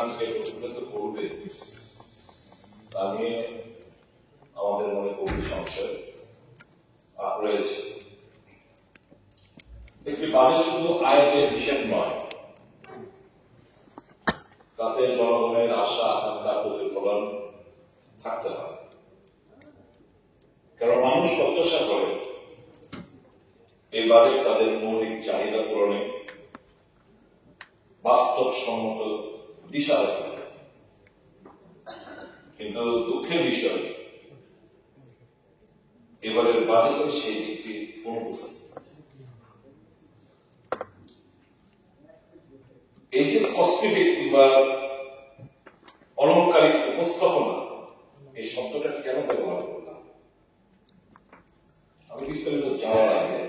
থেকে প্রতিফলিত করবে তা নিয়ে আমাদের মনে গভীর সংশয় রয়েছে। একটি বাজেট শুধু আয় ব্যয়ের হিসেব নয়, তাতে জনগণের আশা আকাঙ্ক্ষা প্রতিফলন থাকতে হয়। কারণ মানুষ প্রত্যাশা করে এই বাজেট তাদের মৌলিক চাহিদা পূরণে বাস্তবসম্মত দিশা দেখাবে। কিন্তু দুঃখের বিষয়, এবারের বাজেটের সেই দিকটি অনুপস্থিত। এই যে কসমেটিক কিংবা অলংকারিক উপস্থাপনা, এই শব্দটা কেন ব্যবহার করলাম? আমি বিস্তারিত যাওয়ার আগে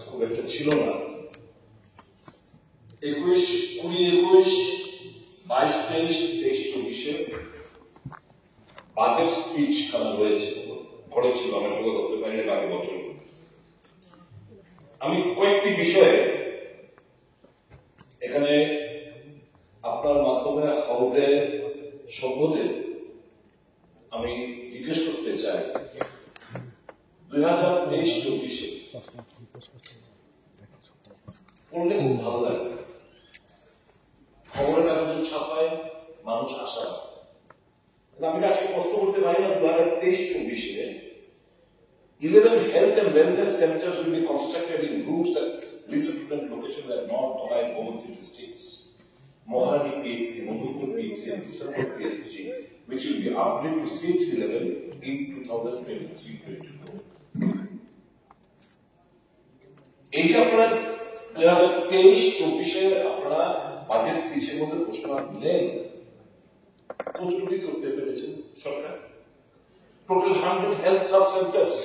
খুব একটা ছিল না। 20, 21, 22, 23, 24 বাজেট স্পিচ খানা রয়েছে, ঘরে ছিল, আমরা যোগ করতে পারিনি আগে বছর। আমি কয়েকটি বিষয়ে এখানে আপনার মাধ্যমে হাউসের সভ্যদের আমি জিজ্ঞেস করতে চাই। 2023-24 পড়লে খুব ভালো লাগে। খবরের কাগজের ছাপায় মানুষ আশা রাখে। আমি আজকে কষ্ট করতে পারি না। 2023-24 11 health and wellness centers will be constructed in groups at resettlement locations at North Dhaka and Gomoti districts, Moharani PHC, Madhupur PHC, and December PHC, which will be upgraded to CHC level in 2023-24. এই যে আপনারা 2023-24 আপনারা budget স্পিচের মধ্যে ঘোষণা দিলেন, কতটুকু করতে পেরেছেন সরকার? Total 100 health sub-centers.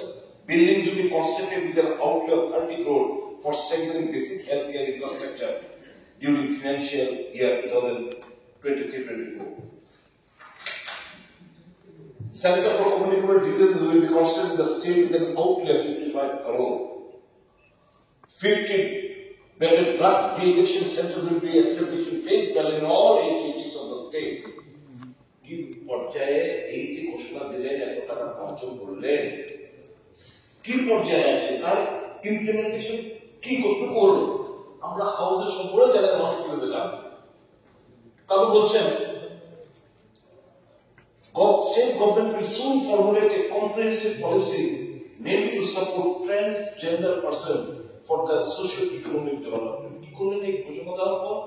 Buildings will be constructed with an outlay of 30 crore for strengthening basic healthcare infrastructure during financial year 2023-24. Center for Communicable Diseases will be constructed in the state with an outlay of 55 crore. 50 better drug de-addiction centers will be established in phase well in all 8 districts of the state. কি পর্যায়ে এই যে ঘোষণা দিলেন, এত টাকা খরচ করলেন, কি পর্যায়ে আছে তার ইমপ্লিমেন্টেশন কি করতে করলো? আমরা হাউসের সম্পূর্ণ জায়গায় মানুষ কিভাবে জানবে? তবে বলছেন state government will soon formulate a comprehensive policy namely to support transgender person for the socio-economic development. কি করলেন? এই ঘোষণা দেওয়ার পর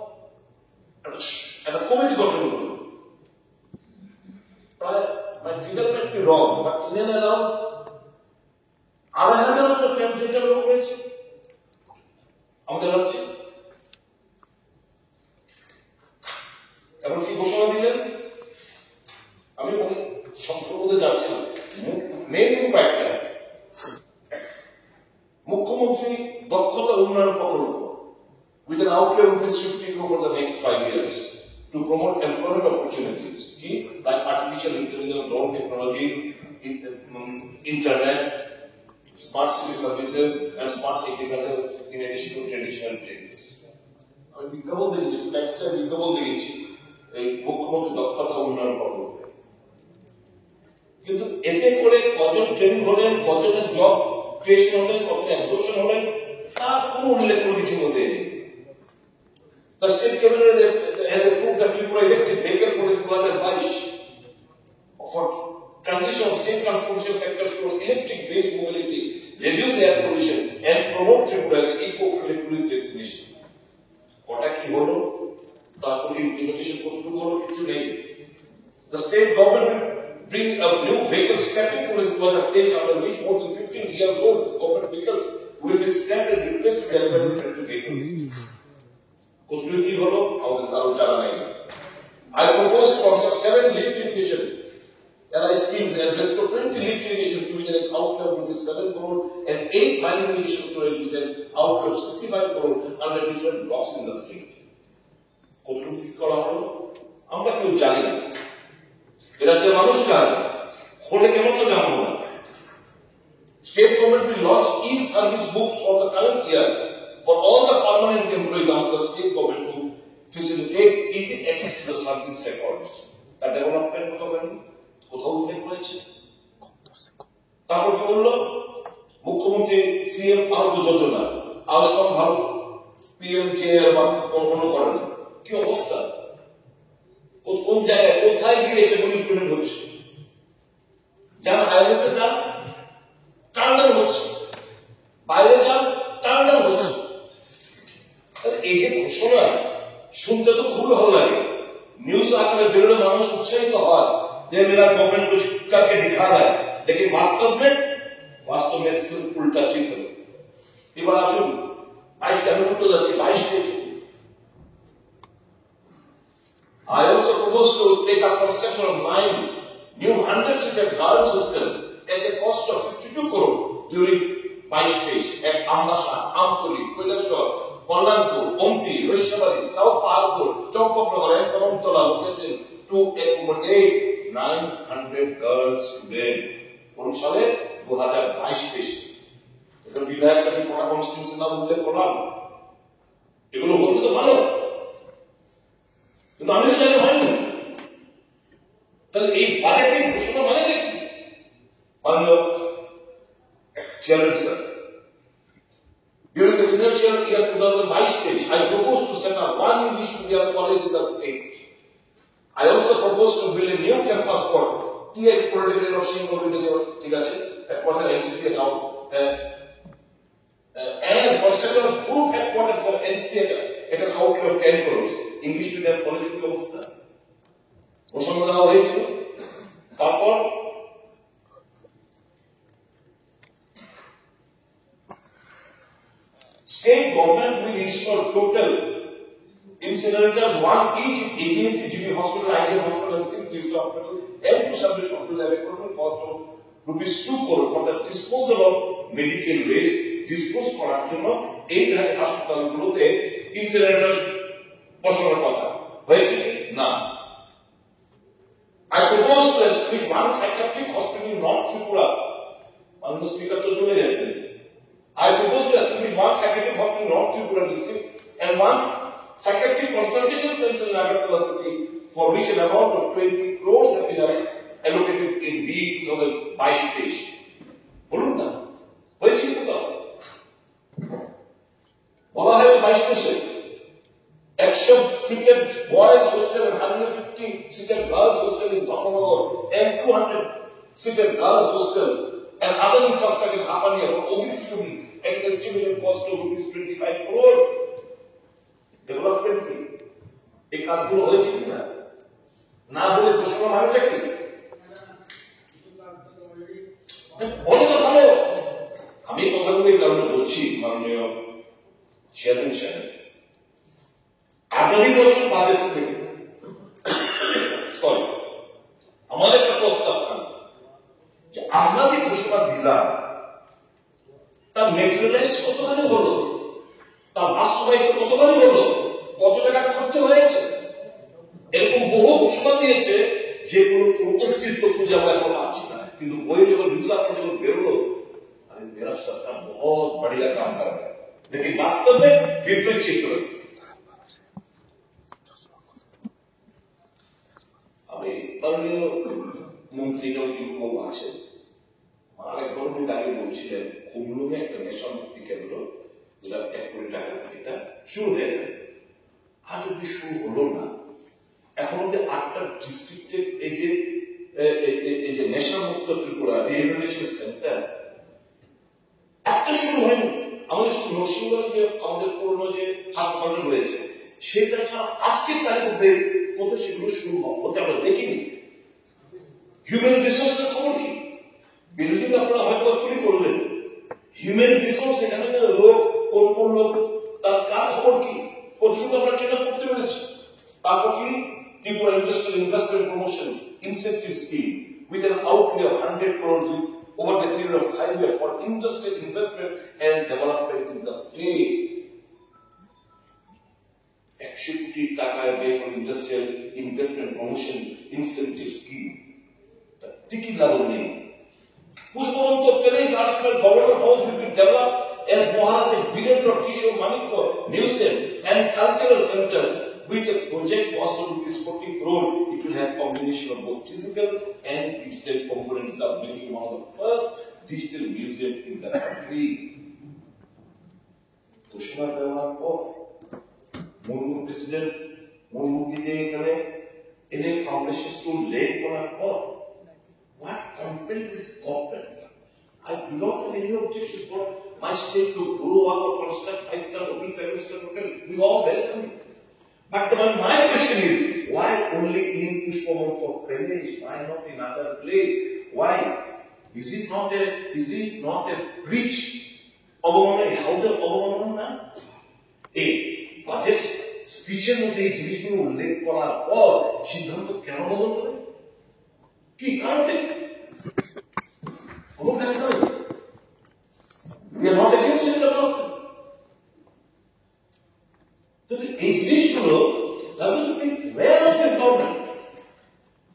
একটা কমিটি গঠন করলো। My figure might be wrong, but in and around 2,500 মতো ট্রান্সজেন্ডার লোক রয়েছে আমাদের রাজ্যে। এখন কি ঘোষণা দিলেন? আমি অনেক সংখ্যার মধ্যে যাচ্ছি না, মেন কয়েকটা। মুখ্যমন্ত্রী দক্ষতা উন্নয়ন প্রকল্প with an outlay of rupees 50 crore for the next 5 years. To promote employment opportunities, like artificial intelligence, drone technology, internet, smart city services, and smart agriculture in addition to traditional trades. আমি বিজ্ঞাপন দেখেছি, ফ্ল্যাক্সের বিজ্ঞাপন দেখেছি এই মুখ্যমন্ত্রী দক্ষতা উন্নয়ন প্রকল্প। কিন্তু এতে করে কজন ট্রেনিং হলেন, কজনের জব ক্রিয়েশন হলেন, কজন অ্যাবজর্পশন হলেন, তার কোনো উল্লেখ কোনো কিছু মধ্যে নেই। The state cabinet has approved the Tripura electric vehicle policy 2022 for transition of state transportation sectors to electric-based mobility, reduce air pollution, and promote Tripura as an eco-friendly tourist destination. Kota ki holo? Tarpor implementation kotottuku holo? Kichu nei. The state government will bring a new vehicle scrapping policy 2023 under which more than 15 years old government vehicles will be scrapped and replaced with environment-friendly vehicles. কতটুকু কি হলো আমাদের কারো জানা নাই। I propose to construct 7 lift irrigation LI schemes and restore 20 lift irrigation to an outlay of 7 crore and 8 mining irrigation storage with an outlay of 65 crore under different blocks in the state. কতটুকু কি করা হলো আমরা কেউ জানি না, এরা যে মানুষ জানে না, হলে কেমন তো জানবো না। State government will launch e-service books for the current year for all the permanent employees under the state government to facilitate easy access to the service records. তার ডেভেলপমেন্ট কোথাও উল্লেখ করেছে? তারপর কি বললো মুখ্যমন্ত্রী সিএম আরোগ্য যোজনা, আয়ুষ্মান ভারত, পিএম কেয়ার বা কোনো করেন, কি অবস্থা? কোন জায়গায় কোথায় গিয়েছে বলে ইমপ্লিমেন্ট হচ্ছে? যান আইএলএসে যান, টার্নার হচ্ছে, বাইরে যান, টার্নার হচ্ছে। এই যে ঘোষণা শুনতে তো খুব ভালো লাগে, न्यूज आकर बेरोजगार মানুষ উৎসাহিত হয় যে मेरा गवर्नमेंट कुछ करके दिखा रहा है, लेकिन वास्तव में सिर्फ उल्टा चित्र। এবার আসুন 22 আমি উল্টো যাচ্ছি 22 I also propose to take up construction of 9 new 100-seater girls hostel at a cost of 52 crore during 22 at Amdasha, Amtoli, Kailashahar, Kollanpur, Ompi, Vaishnavali, South Paharpur, Chowkapnagar and Karamtola location to accommodate 900 girls students. কোন সালে 2022-23 এটা বিধায়ক কাছে কোটা constitution নাম উল্লেখ করলাম, এগুলো হলে তো ভালো, কিন্তু আমি তো জানি হয়নি। তাহলে এই বাজেটের ঘোষণা মানে কি? মাননীয় chairman sir, during the financial year 2022-23, I propose to set up one English medium college in the state. I also propose to build a new campus for TH Political University at NCC now, and construction of group headquarters for NCC at an outlay of 10 crores. English medium college কি অবস্থা? ঘোষণা দেওয়া হয়েছিল, তারপর state government will install total incinerators, one each in AGMC, GB Hospital, IGM Hospital, and 6 district hospital, and to establish hospital at a total cost of ₹2 crore for the disposal of medical waste. Dispose করার জন্য এই হাসপাতালগুলোতে ইনসিনারেটর বসানোর কথা হয়েছে কি না? I propose to establish one psychiatric hospital in North Tripura. মাননীয় স্পিকার তো চলে গেছেন। I propose to establish one psychiatric hospital in North Tripura district and one psychiatric consultation center in Agartala city, for which an amount of 20 crores have been allocated in B 2022. বলুন না হয়েছে তো? বলা হয়েছে 22 100 seated boys hostel and 150 seated girls hostel in Dhanagar and 200 seated girls hostel and other infrastructure in Hapania for OBC students at an estimated cost of ₹25 crore. Development কি? এই কাজগুলো হয়েছে কিনা? না হলে ঘোষণা মানবে কি? বলে তো ভালো। আমি কথাগুলো এই কারণে বলছি মাননীয় চেয়ারম্যান সাহেব, আগামী বছর বাজেট থেকে আমাদের একটা প্রস্তাব থাকবে যে আমরা যে ঘোষণা দিলাম তার মেটেরিয়ালাইজ কতখানি হলো, তার বাস্তবায়িত কতখানি হলো, কত টাকা খরচ হয়েছে। এরকম বহু ঘোষণা দিয়েছে যেগুলো অস্তিত্ব খুঁজে আমরা এখন পাচ্ছি না, কিন্তু বই যখন রিজার্ভ যখন বেরোলো, আরে মেরা সরকার বহুত বড়িয়া কাম কর রহা হ্যায়, लेकिन वास्तव में विपरीत चित्र। আমি মাননীয় মন্ত্রী যখন আছেন আরেক গভর্নমেন্ট আগে বলছিলেন খুলনায় একটা নেশা মুক্তি কেন্দ্র যেটা 1 কোটি টাকা এটা শুরু হয়ে যাবে, আর যদি শুরু হলো না, এখন যে 8টা ডিস্ট্রিক্টের এই যে নেশা মুক্ত ত্রিপুরা রিহেবিলিটেশন সেন্টার একটা শুরু হয়নি। আমাদের শুধু নরসিংগড়ে যে আমাদের পুরনো যে হাসপাতাল রয়েছে সেটা ছাড়া আজকের তারিখে কোথাও সেগুলো শুরু হতে আমরা দেখিনি। হিউম্যান রিসোর্সের খবর কি? বিরোধী আপনারা হয়তো তুলি করলেন, হিউম্যান রিসোর্স এখানে যে লোক কোন লোক তার কার খবর কি, কতটুকু আমরা ট্রেন করতে পেরেছি। তারপর কি Tripura industrial investment promotion incentive scheme with an outlay of 100 crores over the period of 5 years for industrial investment and development in the state. 100 কোটি টাকায় ব্যয় করে industrial investment promotion incentive scheme, টিকি লাগু নেই। Pushpabanta palace arts governor house will be developed as Maharaja Birendra Kishore Manikya Museum and Cultural Center with a project cost of ₹40 crore. It will have combination of both physical and digital components, thus making one of the first digital museum in the country. ঘোষণা দেওয়ার পর Murmu president মুর্মুকে দিয়ে এখানে এনে foundation stone লে করার পর what compels this government? I do not have any objection for my state to grow up or construct 5-star hotel, 7-star hotel. We all welcome it. But my question is, why only in Pushpamanpur Pradesh? Why not in other place? Why? Is it not a breach of a house of Obama? A budget speech এর মধ্যে এই জিনিসগুলো উল্লেখ করার পর সিদ্ধান্ত কেন বদল হবে? কি কারণ? কোনো কারণ নেই। We are not against it at all. কিন্তু এই জিনিসগুলো doesn't speak well of the government.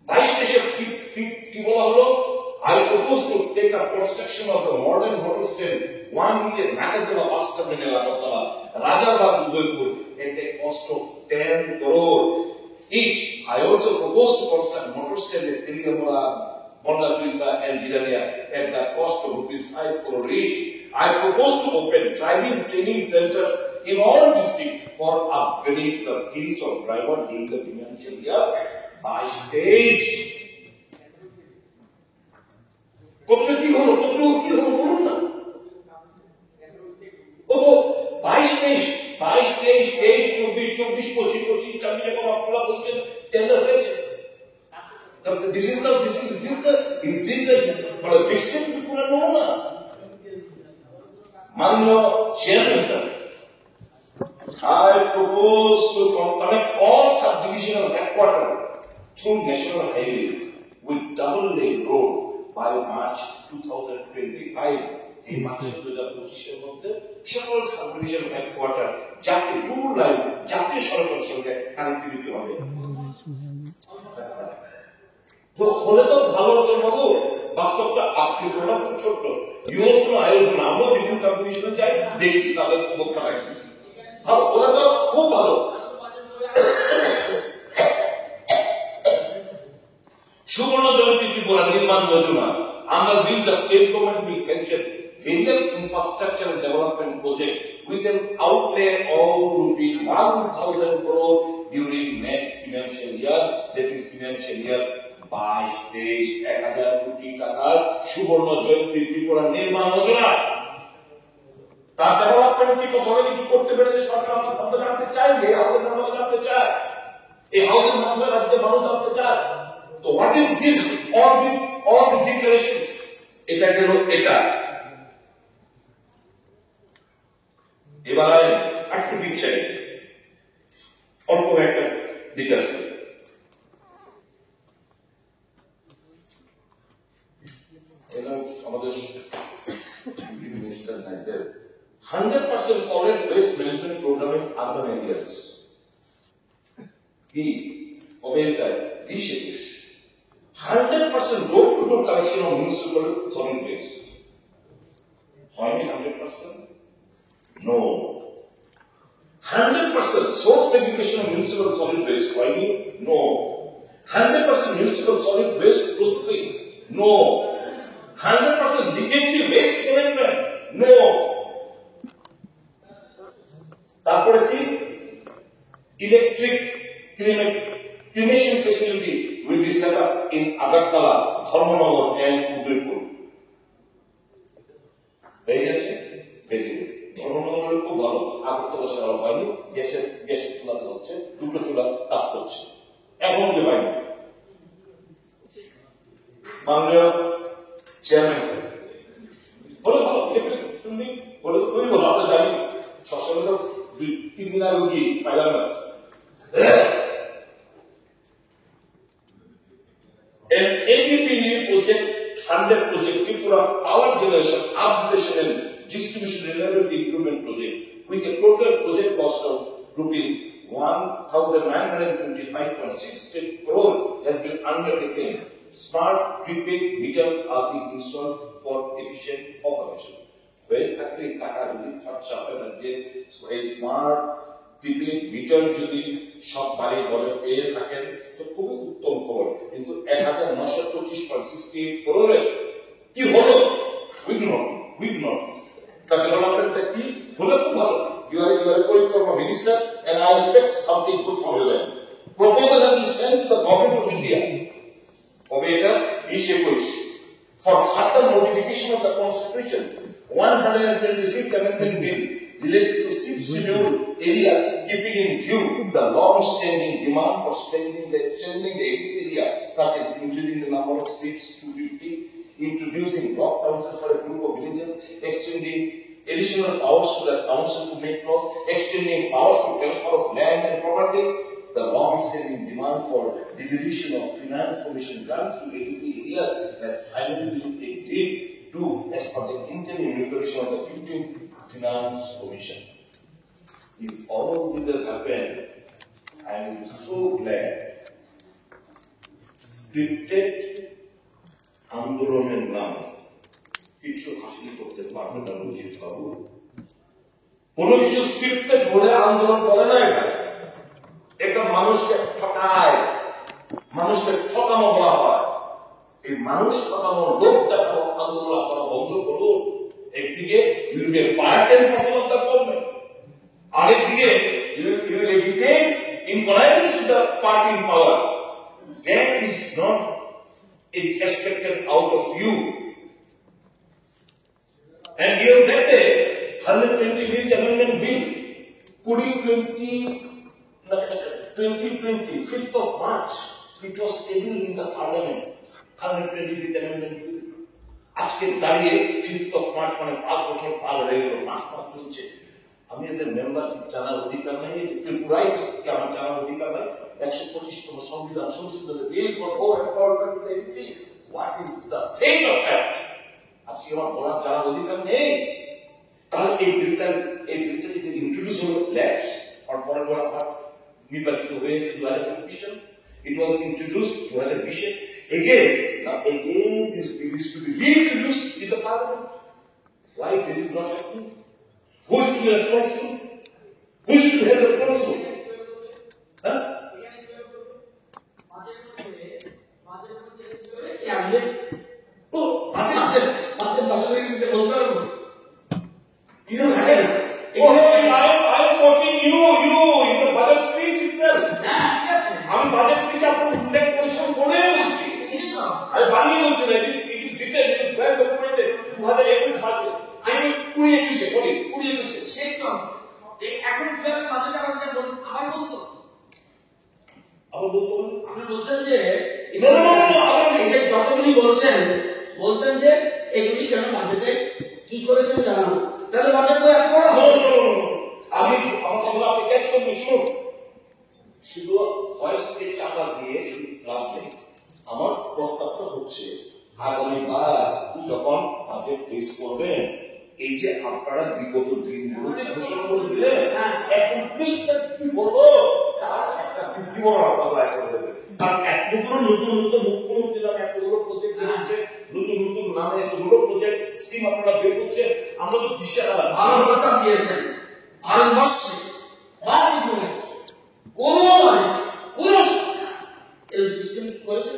22 দেশে কি বলা হলো? I propose to take up construction of the modern hotel stand, one each at Nakajala bus terminal, Agartala, Rajabad, Udaipur, at a cost of 10 crore each. I also propose to construct motor stand at Teliamura, Bondaguisa and Jirania at the cost of ₹5 crore each. I propose to open driving training centers in all districts for upgrading the skills of drivers during the financial year by stage. কোথাও কি হলো বলুন না। ও 22, 23, 24, 25 চাকরি যখন আপনারা বলছেন tender হয়েছে। This is the fixing পুরো নমুনা। মাননীয় chairman sir, I propose to connect all subdivisional headquarters through national highways with double lane roads by March 2025. এই মার্চের 2025 মধ্যে সকল সাবডিভিশন হেডকোয়ার্টার জাতীয় রুল লাইন জাতীয় সড়কের সঙ্গে কানেক্টিভিটি হবে। তো হলে তো ভালো হতো বাবু, বাস্তবটা আপনি বলা খুব ছোট্ট। ইউএসও আয়োজন আমরা বিভিন্ন সাবডিভিশনে যাই, দেখি তাদের অবস্থাটা কি। ভালো, ওরা তো খুব ভালো। সুবর্ণ জয়ন্তী ত্রিপুরা নির্মাণ যোজনা, under which the state government will sanction various infrastructure development projects with an outlay of ₹1,000 crore during next financial year, that is financial year 22-23 1,000 কোটি টাকার সুবর্ণ জয়ন্তী ত্রিপুরা নির্মাণ যোজনা। তার ডেভেলপমেন্ট কি কোথাও কি করতে পেরেছে সরকার? আমরা জানতে চাই, এই হাউসের মাধ্যমে জানতে চাই, এই হাউসের মাধ্যমে রাজ্যের মানুষ জানতে চায়। তো what is this, all these declarations? এটা গেল এটা। এবার একটু পিকচার অল্প একটা দিক আছে। আমাদের minister নাইডের 100% solid waste management program in urban areas কি হবে? এটা 20-21 100% door-to-door collection of municipal solid waste. হয়নি 100%? No. 100% source segregation of municipal solid waste. হয়নি? No. 100% municipal solid waste processing. No. 100% legacy waste management. No. তারপরে কি? Electric cremation facility will be set up in Agartala, Dharmanagar and Udaipur. হয়ে গেছে? ধর্মনগরের খুব ভালো, আগরতলা সেরা হয়নি, গ্যাস চুলাতে হচ্ছে, দুটো চুলা কাজ করছে, এখন যে হয়নি। মাননীয় চেয়ারম্যান স্যার বলে ভালো, শুনলি বলে খুবই ভালো। আমরা জানি শ্মশানে তো 2-3 দিন আগে গিয়েছি, পাইলাম না। An ADPE project, funded project, Tripura Power Generation, Upgradation and Distribution Reliability Improvement Project, with a total project cost of ₹1,925.68 crore has been undertaken. Smart prepaid meters are being installed for efficient operation. হয়ে থাকলে টাকা যদি খরচা হয় না, যে এই smart prepaid metre যদি সব বাড়ি ঘরে পেয়ে থাকেন তো খুবই উত্তম খবর। কিন্তু 1925.68 করোড়ের কি হলো? উইঘ্ন তার ডেভেলপমেন্টটা কি হলে খুব ভালো। You are a Parikrama minister and I expect something good from you. Proposal has been sent to the government of India. For further modification of the constitution, 125th amendment bill related to 6th schedule area, keeping in view the long-standing demand for strengthening the ADC area, such as increasing the number of seats to 50, introducing block councils for a group of villages, extending additional powers to the council to make laws, extending powers to transfer of land and property, the long-standing demand for devolution of finance commission grants to ADC area has finally been agreed to as per the interim regulation of the 15th Finance Commission. If all of this has happened, I am so glad. Scripted আন্দোলনের নামে কিছু হাসিল করতে পারবে না রঞ্জিত বাবু। কোনো কিছু scripted বলে আন্দোলন করে না। এটা মানুষকে ঠকায়, মানুষকে ঠকানো বলা হয়। এই মানুষ ঠকানো, লোক দেখানো আন্দোলন আপনারা বন্ধ করুন। একদিকে you will be a part and parcel of the government, আরেকদিকে you will educate in connivance with the party in power. That is not expected out of you. And here that day, 125th Amendment Bill, 2020, 5th of March, it was tabled in the Parliament. 125th Amendment Bill. আজকে দাঁড়িয়ে 5th of March মানে 5 বছর পার হয়ে গেল, 5 মাস চলছে। আমি এদের member জানার অধিকার নাই, যে ত্রিপুরায় আমার জানার অধিকার নাই। 125তম সংবিধান সংশোধনের bill for enforcement to the ADC, what is the fate of that? আজকে আমার বলার জানার অধিকার নেই। তাহলে এই বিলটা যদি ইন্ট্রোডিউস হলো ল্যাপস আর পরের বার আবার নির্বাচিত হয়েছে 2024, it was introduced 2020 again. Now again this bill is to be reintroduced in the Parliament. Why this is not happening? Who is to be responsible? Who is to be held responsible? Huh? You don't have it. Oh, I am quoting you in the budget speech itself. I'm budget speech আপনার উল্লেখ করেছেন বলে বলছি। আমি বানিয়ে বলছি না, it is written, it is well documented. 2021 budget। আমি 2021 সেই তো এখন কিভাবে বাজেট আবার বলতো আপনি বলছেন যে যতগুলি বলছেন যে এগুলি কেন বাজেটে কি করেছেন জানানো, তাহলে বাজেট বই এত বড় আমি আমার কথা আপনি ক্যাচ করবেন। শুনুন, শুধু ভয়েসকে চাপা দিয়ে লাভ নেই। আমার প্রস্তাবটা হচ্ছে আগামীবার যখন বাজেট পেশ করবেন, এই যে আপনারা বিগত দিনগুলোতে ঘোষণা করে দিলেন, এখন কি বলবো তার একটা বিবরণ আপনারা করে দেবেন। কারণ এতগুলো নতুন মুখ্যমন্ত্রী নামে এতগুলো প্রজেক্ট রয়েছে, নতুন নামে এতগুলো প্রজেক্ট স্কিম আপনারা বের করছেন, আমরা তো দিশাহারা। ভারত প্রস্তাব দিয়েছেন, ভারতবর্ষে কোন এই সিস্টেম করেছে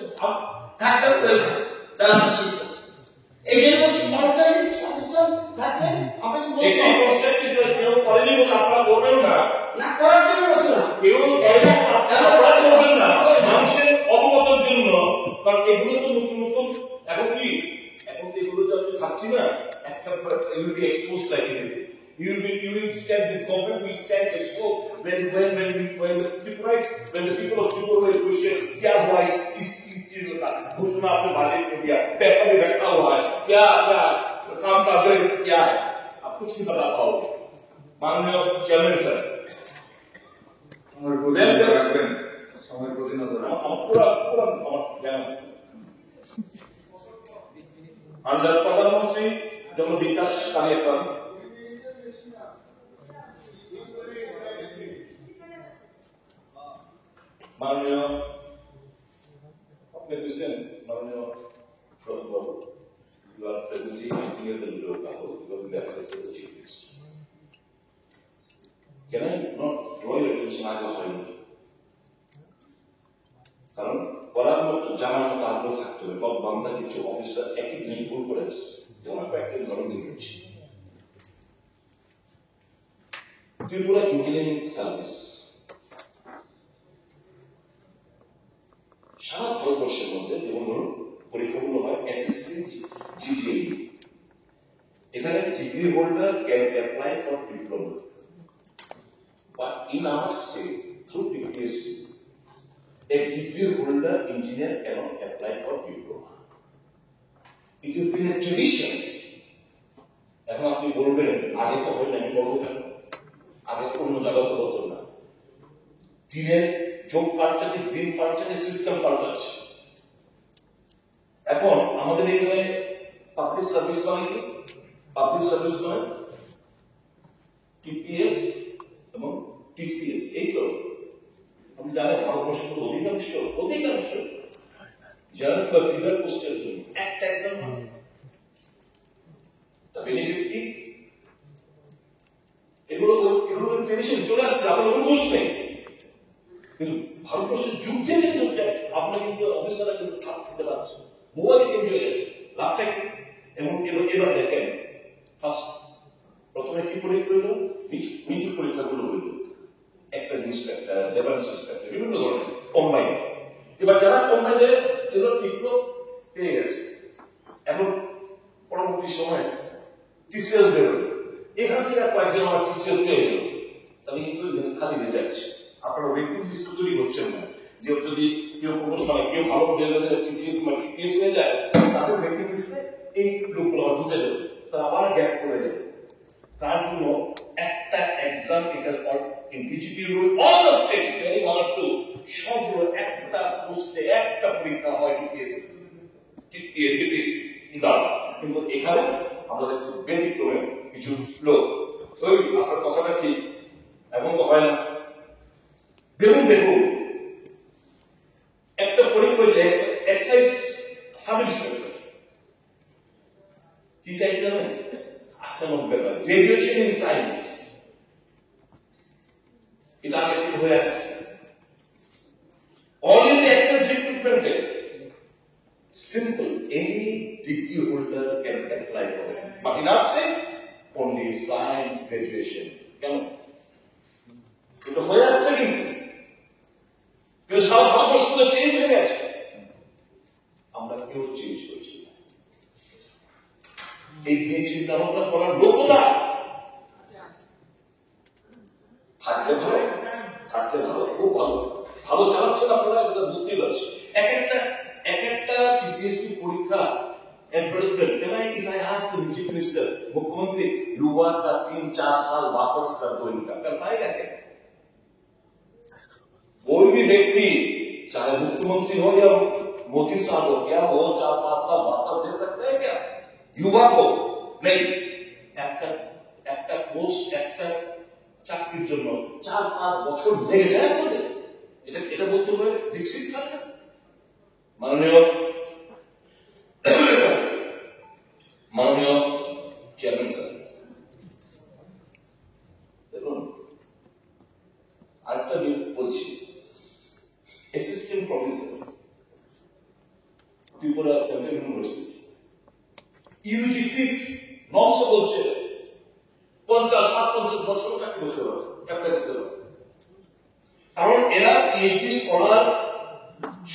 থাকলে তারা নিষিদ্ধ। এই যে বলছি মনিটরিং সংস্থা থাকলে আপনি এই কনসেপ্ট কেউ করেনি বলে আপনারা করবেন না, না করার জন্য বসে না কেউ আপনারা করবেন না মানুষের অবগতির জন্য। কারণ এগুলো তো নতুন এখন এগুলো তো আমি থাকছি না, একটা will be exposed like anything. You will stand, this government will stand exposed when the people of Tripura will question, क्या हुआ इस चीज का घोषणा आपने बजट में दिया, पैसा भी रखा हुआ है, क्या काम का अग्रगति क्या है, आप कुछ नहीं बता पाओगे। माननीय चेयरमैन सर, अंडर प्रधानमंत्री जन विकास कार्यक्रम माननीय अपने माननीय प्रभु You are presently acting as the leader of Kahol because you access to the chief minister. Can I not draw your attention আগে হয়নি? কারণ পড়ার মতো জানার মতো আগ্রহ থাকতে হবে। বাংলা কিছু অফিসার একই দিন ভুল করে আসছে, যেমন আমরা একটা উদাহরণ দিয়ে দিচ্ছি। ত্রিপুরা ইঞ্জিনিয়ারিং সার্ভিস সারা ভারতবর্ষের মধ্যে যেমন ধরুন পরীক্ষাগুলো হয় এসএসসি, জিডিএই, এখানে degree holder can apply for diploma, but in our state through DPSC a degree holder engineer cannot apply for diploma. It has been a tradition. এখন আপনি বলবেন আগে তো হয় না, আমি বলবো কেন? আগে অন্য জায়গা তো হতো না। দিনের যোগ পাল্টাচ্ছে, দিন পাল্টাচ্ছে, সিস্টেম পাল্টাচ্ছে। এখন আমাদের এখানে পাবলিক সার্ভিস মানে কি? পাবলিক সার্ভিস মানে টিপিএস এবং টিসিএস, এই তো। আপনি জানেন ভারতবর্ষের অধিকাংশ জেনারেল বা ফিগার পোস্টের জন্য একটা এক্সাম হয়। তা বেনিফিট কি? এগুলো ট্রেডিশন চলে আসছে, আপনার কোনো দোষ নেই। কিন্তু ভারতবর্ষের যুদ্ধে যে চলছে, আপনার কিন্তু অফিসাররা কিন্তু খাপ দিতে পারছে, মোবাইলে চেঞ্জ হয়ে গেছে, লাভটা কি? এবং এবার দেখেন ফার্স্ট প্রথমে কি পরীক্ষা হইল? নিচু পরীক্ষাগুলো হইল, এক্সাইজ ইন্সপেক্টর, লেবার ইন্সপেক্টর, বিভিন্ন ধরনের কম্বাইন। এবার যারা কম্বাইনে যেন টিকলো পেয়ে গেছে, এখন পরবর্তী সময় টিসিএস বেরোল, এখান থেকে কয়েকজন আমার টিসিএস পেয়ে গেল, তাহলে কিন্তু খালি হয়ে যাচ্ছে। আপনারা ওয়েটিং লিস্ট তৈরি হচ্ছেন না, যে যদি কেউ প্রমোশন হয়, কেউ ভালো টিসিএস মানে টিপিএস হয়ে যায়, তাদের ওয়েটিং লিস্টে এই লোকগুলো ঢুকে যাবে, তারা আবার গ্যাপ করে যাবে। তার জন্য একটা এক্সাম, এটা in DGP rule, all the states, very one or two, সবগুলো একটা পোস্টে একটা পরীক্ষা হয় টিপিএস দাঁড়া। কিন্তু এখানে আমরা দেখছি ব্যতিক্রমে কিছু লোক, ওই আপনার কথাটা ঠিক, এমন তো হয় না। দেখুন একটা পরীক্ষা এক্সাইজ সাব ইন্সপেক্টর কি চাই জানেন? 98 ব্যাপার, গ্রাজুয়েশন ইন সায়েন্স, এটা আগের হয়ে আসছে। অলরেডি অ্যাক্সেস রিক্রুটমেন্টে simple, any degree holder can apply for it, but in our state only science graduation. কেন? এটা হয়ে আসছে কিন্তু সারা ভারতবর্ষ তো চেঞ্জ হয়ে গেছে, আমরা কেউ চেঞ্জ করছি না। এই নিয়ে চিন্তা ভাবনা করার যোগ্যতা থাকলে ভালো, খুব ভালো ভালো চালাচ্ছেন আপনারা, এটা বুঝতেই পারছি। এক একটা টিপিএসসি পরীক্ষা एडवर्टाइजमेंट कहना है कि आस्क द चीफ मिनिस्टर, मुख्यमंत्री युवा का 3-4 साल वापस कर दो, इनका कर पाएगा क्या? कोई भी व्यक्ति चाहे मुख्यमंत्री हो या मोदी साहब हो, क्या वो 4-5 साल वापस दे सकते हैं क्या युवा को? नहीं। একটা পোস্ট, একটা চাকরির জন্য 4-5 বছর লেগে যায় আপনাদের, এটা বলতে হবে দীক্ষিত সরকার। মাননীয় চেয়ারম্যান স্যার, দেখুন আরেকটা বলছি, assistant professor Tripura central university, UGC norms বলছে 50 বছর চাকরি করতে পারে, অ্যাপ্লাই করতে পারে। কারণ এরা পিএইচডি স্কলার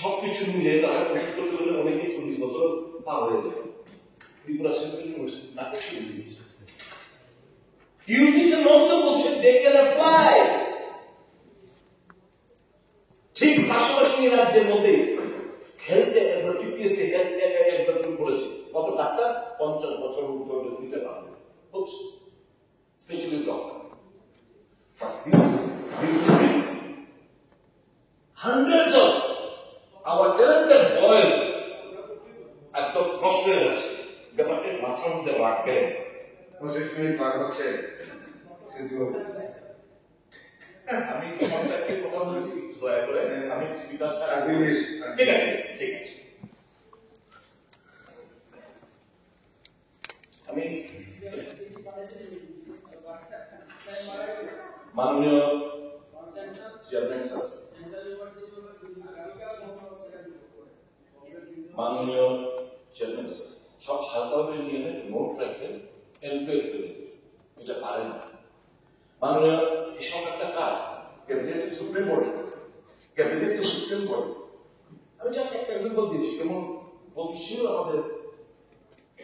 সবকিছু মিলে তারা কমপ্লিট করতে গেলে অনেকে 40 বছর পার হয়ে যায়। ত্রিপুরা সেন্ট্রাল ইউনিভার্সিটি না কিছু দিয়েছে, ইউজিসি নর্মস বলছে দে ক্যান অ্যাপ্লাই। ঠিক পাশাপাশি রাজ্যের মধ্যে হেলথে টিপিএসসি হেলথ অ্যাডভার্টাইজমেন্ট করেছে, কত ডাক্তার 50 বছর উত্তর দিতে পারবে, হচ্ছে specialist doctor. Hundreds of our talented boys একদম নষ্ট হয়ে যাচ্ছে, ব্যাপারটা মাথার মধ্যে রাখবেন। 25 মিনিট পার হচ্ছে, আমি একটা কথা বলছি, দয়া করে আমি স্পিকার স্যার, ঠিক আছে। আমি মাননীয় চেয়ারম্যান স্যার, মাননীয় চেয়ারম্যান স্যার সব হালকাভাবে নিয়ে নোট রাখেন, এমপ্লয় করে এটা পারেন না। মাননীয় এই সরকারটা কার? Cabinet supreme court, cabinet supreme court. আমি জাস্ট একটা এক্সাম্পল দিয়েছি কেমন গতিশীল আমাদের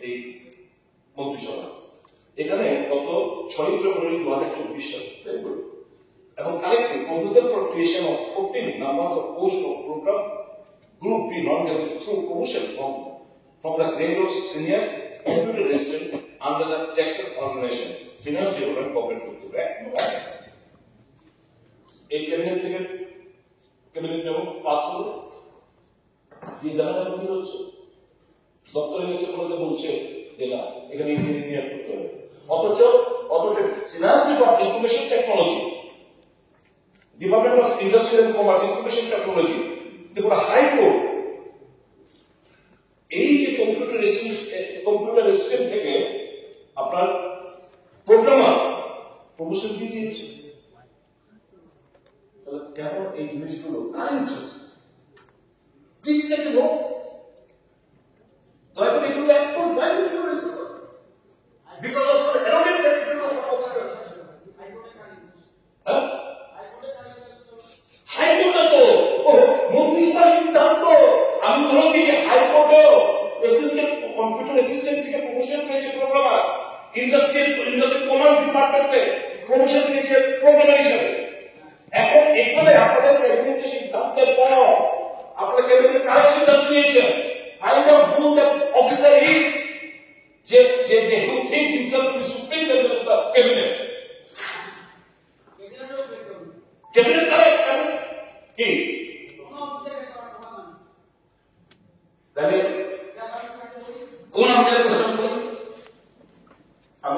এই মন্ত্রিসভা। এখানে গত 6 ফেব্রুয়ারি 2024 সালে এবং collected proposal for creation of 14 number of post of programme group B non gazetted through promotion from the grade of senior computer assistant under the Texas Organization Finance Development Cooperative Act. এই cabinet থেকে cabinet memo pass হলো, দিয়ে জানা যাবে কি হচ্ছে। দপ্তরে গেছে বলতে বলছে যে না এখানে ইঞ্জিনিয়ার করতে হবে, অথচ finance department information technology, department of industry and commerce information technology, Tripura high court এই যে কম্পিউটার সিস্টেম থেকে আপনার প্রোগ্রামার প্রমোশন দিয়ে দিয়েছে। তাহলে কেন এই জিনিসগুলো কার ইন্টারেস্ট? Please take note. দয়া করে এগুলো অ্যাক্ট করুন। Why did you do this? Because of some arrogant attitude of some officers. হাইকোর্টে তো মন্ত্রিসভার সিদ্ধান্ত। আমি ধরো দিই হাইকোর্টে অ্যাসিস্ট্যান্ট কম্পিউটার অ্যাসিস্ট্যান্ট থেকে প্রমোশন পেয়েছে প্রোগ্রামার, ইন্ডাস্ট্রি কমার্স ডিপার্টমেন্টে প্রমোশন পেয়েছে প্রোগ্রামার হিসাবে। এখন এখানে আপনাদের ক্যাবিনেটের সিদ্ধান্তের পর আপনারা ক্যাবিনেট কার সিদ্ধান্ত নিয়েছেন? Find out who that officer is. Who thinks himself to be supreme level of the cabinet. Cabinet কি? তাহলে কোন অফিসার কোশ্চেন করুন? আমি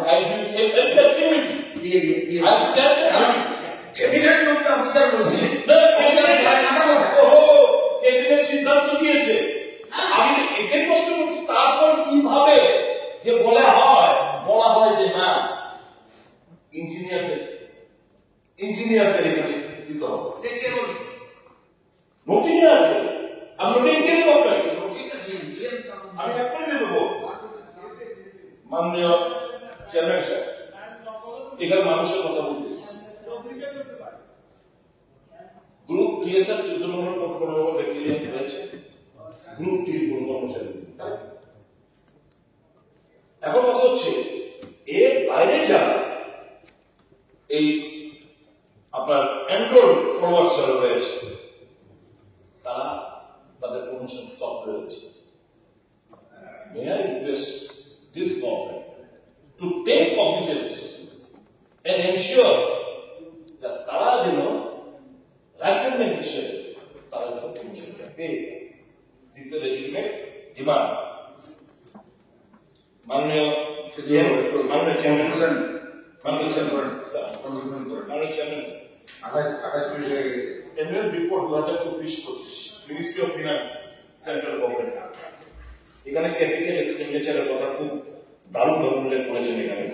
ক্যাবিনেট লোক অফিসার বলছি, ক্যাবিনেট সিদ্ধান্ত দিয়েছে। আমি এটাই প্রশ্ন করছি, তারপর কিভাবে যে বলা হয় যে না ইঞ্জিনিয়ারদের এখানে দিতে হবে। নোটিং আছে, আমি নোটিং দিয়ে দেবো আপনাকে। আমি এখনই দিয়ে দেবো। মাননীয় চেয়ারম্যান সাহেব, এখানে মানুষের কথা বলতেছি। গ্রুপ টিএসআর 14 নম্বর 15 নম্বর ব্যাকটেরিয়া রয়েছে, গ্রুপ টির কোন কর্মচারী। এখন কথা হচ্ছে এর বাইরে যারা এই আপনার অ্যান্ড্রয়েড ফরওয়ার্ড যারা রয়েছে তারা তাদের প্রমোশন স্টপ হয়ে রয়েছে। May I request this government to take cognizance and ensure that তারা যেন রাইফেলম্যান হিসেবে তারা যেন প্রমোশনটা পেয়ে। This is the legitimate demand. মাননীয় চেয়ারম্যান স্যার, 28 মিনিট হয়ে গেছে। annual report 2024-25 ministry of finance central government. এখানে ক্যাপিটাল এক্সপেন্ডিচারের কথা খুব দারুণ ভাবে উল্লেখ করেছেন। এখানে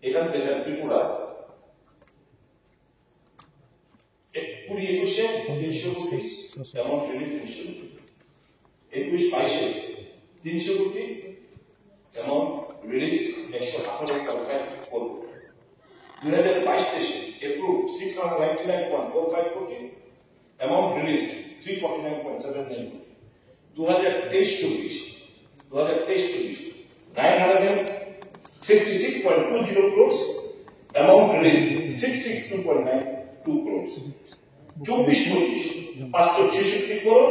এখান থেকে ত্রিপুরা 20-21-এ 300 কোটি অ্যামাউন্ট রিলিজ, 21-22-এ 300 কোটি অ্যামাউন্ট রিলিজ, 118.5 কোটি। 2022-23 approved 699.45 কোটি, amount released 349.79 কোটি। 2023-24 966.20 crores, amount released 662.92 crores। 24-25 566 crore,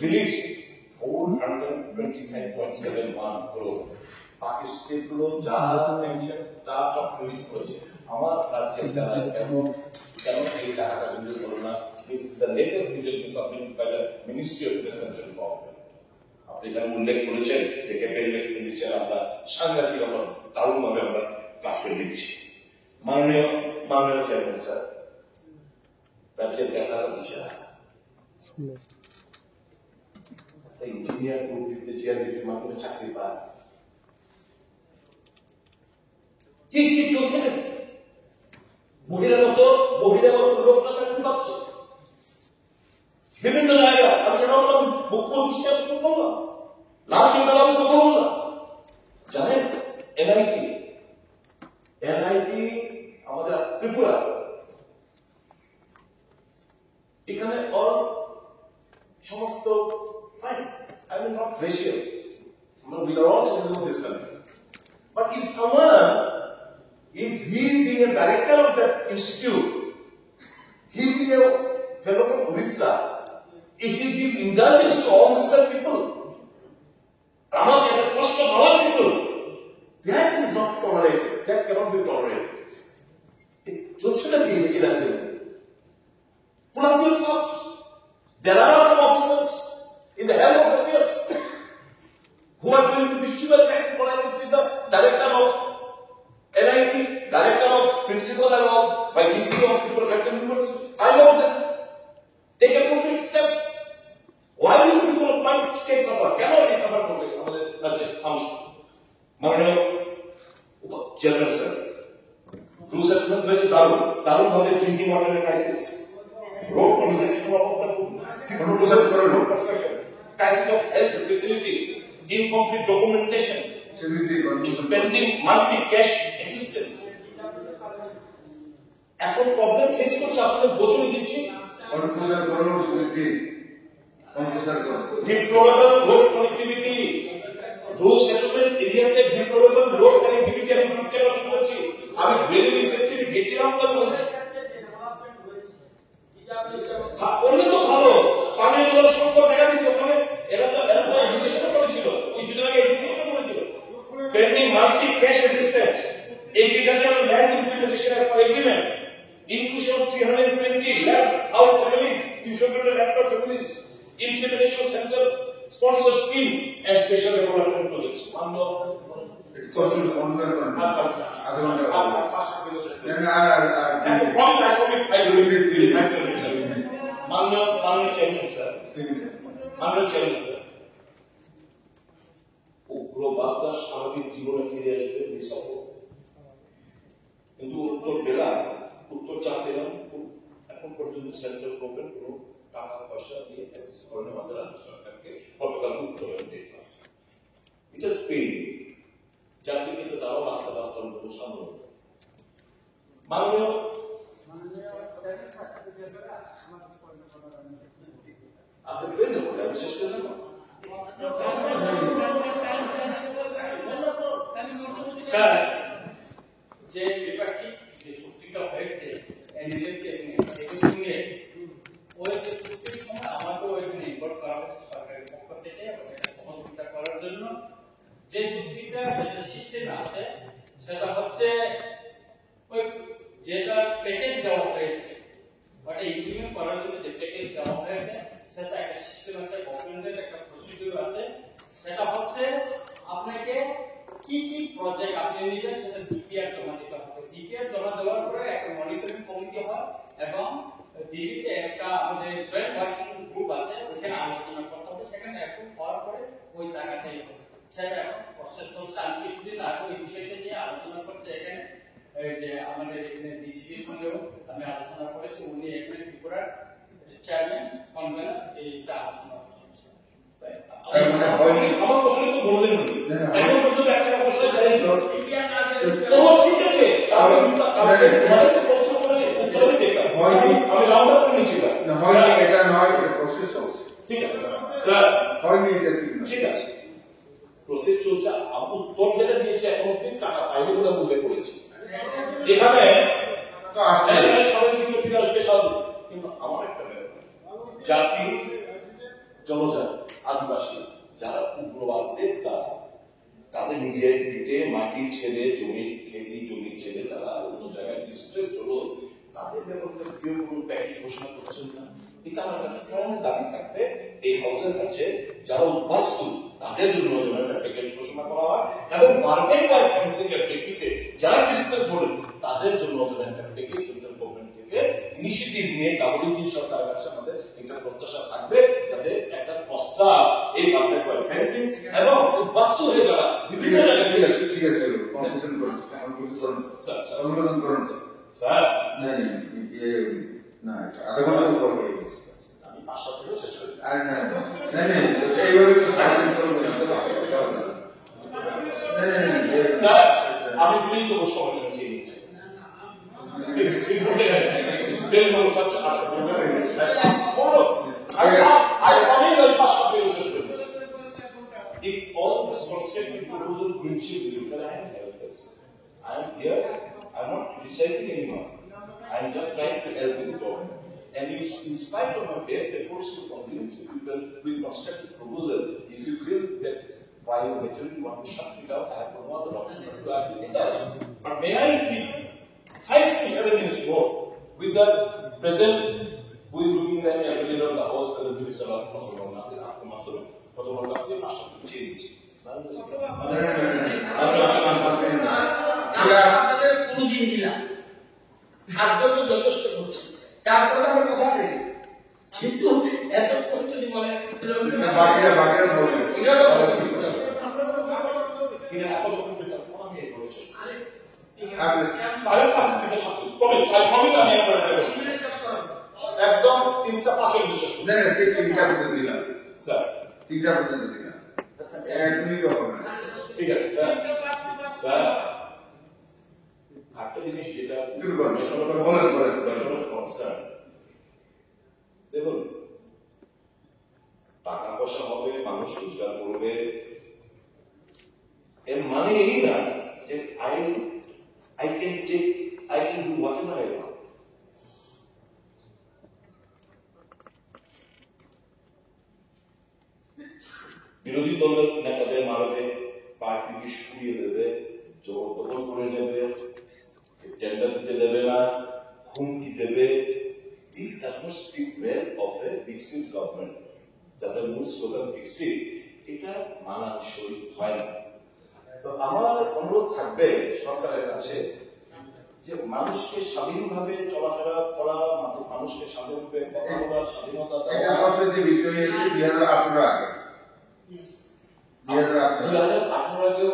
released 425.71 crore। বাকি স্টেটগুলো যা স্যাংশন যা সব রিলিজ করেছে, আমার রাজ্যের যারা কেন এই টাকাটা রিলিজ হলো না? This is the latest result submitted by the ministry of central government. আপনি এখানে উল্লেখ করেছেন যে ক্যাপিটাল এক্সপেন্ডিচার আমরা সাংঘাতিক, আমরা দারুণভাবে আমরা কাজ করে নিচ্ছি। মাননীয় চেয়ারম্যান স্যার, রাজ্যের ব্যাখ্যাটা দিশা ইঞ্জিনিয়ার গ্রুপটিতে জিআরবিটির মাধ্যমে চাকরি পায়। কি কি চলছে না? বহিরাগত লোকরা চাকরি পাচ্ছে বিভিন্ন জায়গায়। আমি সেটা বললাম, মুখ্যমন্ত্রী বললাম, লাল সিংহ কথা বললাম। জানেন এনআইটি আমাদের ত্রিপুরা, এখানে সমস্ত fine, I mean not racial, we are all citizens of this country, but if he being a director of that institute, he be a fellow from Orissa, if he gives indulgence to all Orissa people, among the cost of our people, that is not tolerated, that cannot be tolerated. চলছে না কি এই রাজ্যে? There are some officers in the helm of affairs who are doing the mischievous act with the director of NIT, director of principal and of VC of Tripura Central University. I know them. Take appropriate steps. Why do the people of my state suffer? Cannot they suffer from the মাননীয় chairman sir, blue settlement হয়েছে দারুণ ভাবে drinking ওয়াটারের crisis, road construction অবস্থা খুব road construction, crisis of health facility, incomplete documentation, pending monthly cash assistance. এখন problem face করছে, আপনাদের বোঝানো দিচ্ছি। Deplorable road connectivity, blue settlement এরিয়াতে ডিপ্লোরেবল রোড কানেক্টিভিটি আমি চেষ্টা করছি। আমি ভেরি রিসেন্টলি গেছিলাম না, বলছি অন্য তো ভালো পানীয় জলের সংকট দেখা দিচ্ছে ওখানে। এরা তো এডুকেশন করেছিল, কিছুদিন আগে এডুকেশন করেছিল। Pending monthly cash assistance, agricultural land implementation as per agreement, inclusion of 320 left out families, 320 left out families, implementation of central sponsor scheme and special development projects. উগ্রবাদটা স্বাভাবিক জীবনে ফিরে আসবে নিঃসন্দেহ, কিন্তু উত্তর চাপ পেলাম এখন পর্যন্ত সেন্ট্রাল গভর্নমেন্ট কোন টাকা পয়সা দিয়ে অ্যাসেস করেন আমাদের রাজ্য সরকারকে। গতকাল উত্তরে দেখলাম, এটা স্পেন যাকে কিন্তু তারাও রাস্তা বাস্তব সামনে। মাননীয় আপনি পেয়ে নেব, বিশেষ করে স্যার, যে দ্বিপাক্ষিক যে চুক্তিটা হয়েছে এর সঙ্গে, ওই যে চুক্তির সময় আমাকে ওইখানে ইনভলভ করা হয়েছে সরকারের পক্ষ থেকে সহযোগিতা করার জন্য। যে চুক্তিটা যেটা সিস্টেমে আছে সেটা হচ্ছে ওই যেটা প্যাকেজ দেওয়া হয়েছে, ওটা ইমপ্লিমেন্ট করার জন্য যে প্যাকেজ দেওয়া হয়েছে সেটা একটা সিস্টেম আছে, গভর্নমেন্টের একটা প্রসিডিউর আছে। সেটা হচ্ছে আপনাকে কি কি প্রজেক্ট আপনি নিবেন সেটা ডিপিআর জমা দিতে হবে। ডিপিআর জমা দেওয়ার পরে একটা মনিটরিং কমিটি হয় এবং দিল্লিতে একটা আমাদের জয়েন্ট ওয়ার্কিং গ্রুপ আছে, ওখানে আলোচনা করতে হবে। সেখানে অ্যাপ্রুভ হওয়ার পরে ওই টাকাটাই হবে। সেটা এখন প্রসেস চলছে। আমি কিছুদিন আগে এই বিষয়টা নিয়ে আলোচনা করছি এখানে, যে আমাদের এখানে ডিসিপির সঙ্গেও আমি আলোচনা করেছি। উনি এখানে ত্রিপুরার চেয়ারম্যান কনভেনর এইটা আলোচনা করছেন। আমার কথা তো বললেন এখন পর্যন্ত একটা বছর যাই ঠিক আছে, আমি রাউন্ড আপ করে নিচ্ছি স্যার। এটা নয়, এটা প্রসেস চলছে। ঠিক আছে স্যার, হয়নি এটা ঠিক আছে, প্রসেস চলছে। উত্তর যেটা দিয়েছে এখন অব্দি টাকা পাইলে বলে উল্লেখ করেছি। এখানে সবাই কিন্তু ফিরে আসবে স্বাভাবিক, কিন্তু আমার একটা ব্যাপার, জাতি জনজাতি আদিবাসী যারা উগ্রবাদদের তাদের নিজের পিঠে মাটি ছেড়ে জমি ছেড়ে তারা অন্য জায়গায় ডিসপ্লেস হলো, তাদের ব্যাপারে কেউ কোন প্যাকেজ ঘোষণা করছেন না। এটা আমার কাছে স্ট্রং দাবি থাকবে এই হাউসের কাছে যারা উদ্বাস্তু তাদের জন্য একটা প্যাকেজ ঘোষণা করা হয় এবং মার্কেট বাই ফেন্সিং এর প্রেক্ষিতে যারা ডিসপ্লেস হলেন তাদের জন্য একটা প্যাকেজ সেন্ট্রাল গভর্নমেন্ট থেকে ইনিশিয়েটিভ নিয়ে ডাবল ইঞ্জিন সরকারের কাছে আমাদের একটা প্রত্যাশা থাকবে, যাতে একটা প্রস্তাব এই মেসিং এবং বাস্তু হয়ে যাওয়া বিভিন্ন জায়গায় ঠিক আছে কনফিউশন করুন অনুমোদন করুন স্যার না আধা ঘন্টা পর করে আমি 5-7 মিনিট শেষ করে দিই। এইভাবে তো সারাদিন চলবে না স্যার আমি বিনীত সময় চেয়ে নিচ্ছি If all this constructive proposal breaches you, then I am helpless. I am here, I am not criticizing anyone. I am just trying to help this government. And if, in spite of my best efforts to convince people with constructive proposal, if you feel that by your majority want to shut it out, I have no other option but to have to sit down. But may I see 5 to 7 minutes more with the present who is looking at the leader of the house, present minister of আপনাদের কোনদিন দিলাম 7 বছর যথেষ্ট করছে তারপরে আমরা কথা দেই কিন্তু এত যদি মানে বাকিরা বলবে এটা তো একদম 3টা 5 বিশেষ না 3টা পর্যন্ত দিলাম স্যার 3টা পর্যন্ত দিলাম 1 মিনিট হবে না ঠিক আছে স্যার স্যার একটা জিনিস যেটা শুরু করুন স্যার দেখুন টাকা পয়সা হবে মানুষ রোজগার করবে এর মানে এই না যে I can do whatever I want. বিরোধী দলের নেতাদের মারবে পার্টিকে সরিয়ে দেবে জবরদখল করে নেবে টেন্ডার দিতে দেবে না হুমকি দেবে this does not speak well of A fixed government যাদের মূল স্লোগান ফিক্সড এটা মানানসই হয় না তো আমার অনুরোধ থাকবে সরকারের কাছে যে মানুষকে স্বাধীনভাবে চলাফেরা করা মানুষকে স্বাধীনভাবে কথা বলার স্বাধীনতা এটা দেওয়া সবচেয়ে বিষয় এসে 2018 আগে 2018 আগেও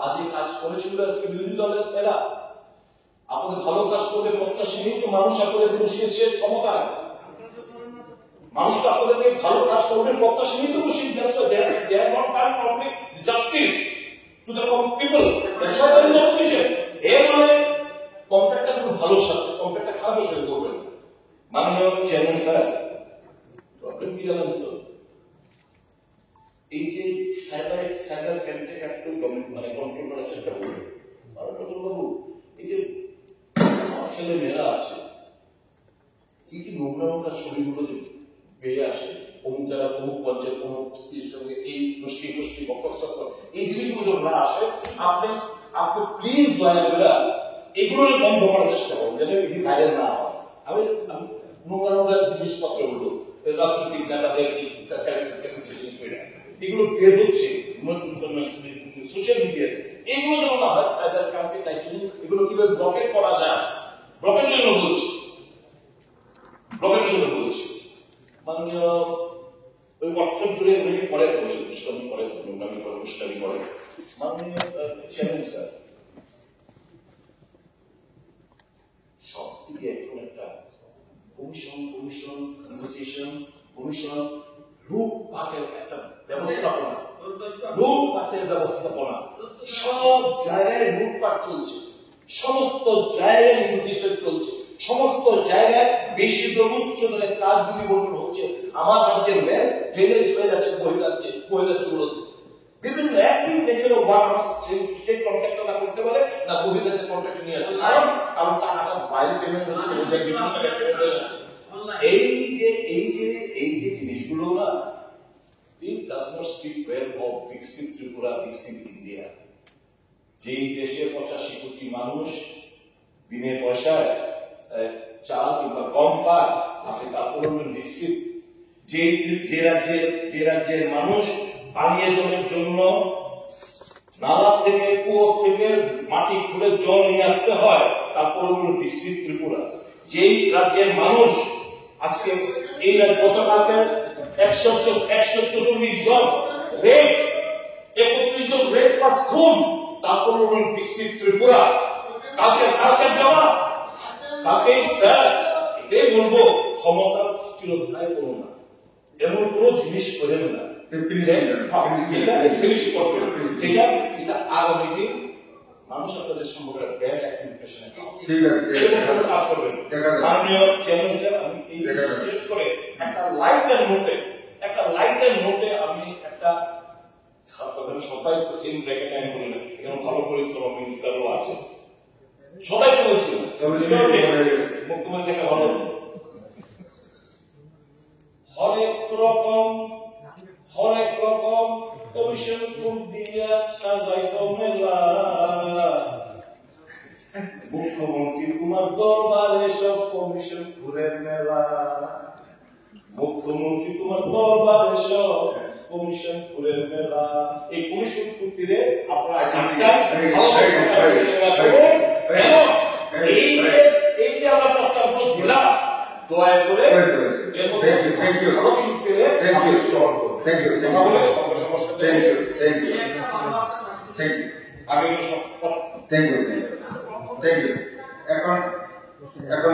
আজকে কাজ করেছিল আজকে বিরোধী দলের এরা আপনাদের ভালো কাজ করবে প্রত্যাশী নেই তো মানুষ আপনাদের বসিয়েছে ক্ষমতায় মানুষটা আপনাদেরকে ভালো কাজ করবে প্রত্যাশী নেই তো বসিয়ে জাস্টিস টু দ্য পিপল এর মানে কন্ট্রাক্টটা খুব ভালো সাথে কন্ট্রাক্টটা খারাপের সাথে করবেন মাননীয় চেয়ারম্যান স্যার প্রবলেম কি জানেন তো এই যে সাইবার ক্যান্টে একটু মানে কন্ট্রোল করার চেষ্টা করবে বাবু এই যে আমার ছেলে মেয়েরা আছে কি নোংরা ছবিগুলো যে বেয়ে আসে অমুক যারা অমুক পঞ্চায়েত অমুক স্ত্রীর সঙ্গে এই গোষ্ঠী বক্তব্য এই জিনিসগুলো যখন না আসে আপনি প্লিজ দয়া করে এগুলো বন্ধ করার চেষ্টা করুন যেন এটি ভাইরাল না হয় আমি নোংরা জিনিসপত্রগুলো রাজনৈতিক নেতাদের এগুলো বের হচ্ছে সোশ্যাল মিডিয়াতে এগুলো যেন না হয় সাইবার ক্রাইম এগুলো কিভাবে ব্লকেট করা যায় ব্লকেটের জন্য বলছি মাননীয় ওই অর্থ জুড়ে অনেকে করে দুষ্কর্মী করে নোংরামি করে উস্কানি করে মাননীয় চেয়ারম্যান স্যার সব থেকে এখন একটা কমিশন নেগোসিয়েশন লুটপাটের একটা ব্যবস্থাপনা সব জায়গায় লুটপাট চলছে সমস্ত জায়গায় নেগোসিয়েশন চলছে সমস্ত জায়গায় বেশি উচ্চ দলের কাজগুলি বন্টন হচ্ছে আমার রাজ্যের ম্যান ড্রেনেজ হয়ে যাচ্ছে বহিরাজ্যগুলোতে বিভিন্ন একই নেচার স্টেট কন্ট্রাক্টর না করতে পারে না বহিরাজ্যের কন্ট্রাক্টর নিয়ে আসে কারণ টাকাটা বাইরে পেমেন্ট হচ্ছে এই যে জিনিসগুলো না it does not speak well of fixing Tripura, fixing India. যেই দেশের 85 কোটি মানুষ বিনা পয়সায় চাল কিংবা গম পায় আপনি তার পরিমাণ বিকশিত যে রাজ্যের মানুষ পানীয় জলের জন্য নালা থেকে কুয়ো থেকে মাটি খুঁড়ে জল নিয়ে আসতে হয় তার পরিমাণ বিকশিত ত্রিপুরা যেই রাজ্যের মানুষ আজকে এই গতকালকে 144 জন রেপ 31 জন রেড প্লাস খুন, তারপর পিসি ত্রিপুরা, কাকে জবাব, কাকে স্যার? এটাই বলবো, ক্ষমতা চিরস্থায়ী করুন না, এমন কোন জিনিস করেন না যেটা আগামী দিন মানুষ আপনাদের সম্পর্কে ব্যাড একটা ইমপ্রেশন কাজ করবেন। মাননীয় চেয়ারম্যান স্যার, আমি এই বিশেষ করে একটা লাইটার নোটে আমি একটা সবাই তো সেম ব্র্যাকেট আমি বলি না, এখানে ভালো পরিক্রমা মিনিস্টারও আছে, সবাইকে বলছি মুখ্যমন্ত্রী একটা ভালো হরেক রকম কমিশন কোন দিয়া সাজাইছ মেলা, মুখ্যমন্ত্রী তোমার দরবারে সব কমিশন ঘুরের মেলা, মুখ্যমন্ত্রী তোমার দরবারে সব কমিশন ঘুরের মেলা। এই কমিশন কুটিরে আপনারা এই যে আমরা প্রস্তাবগুলো দিলাম, দয়া করে এখন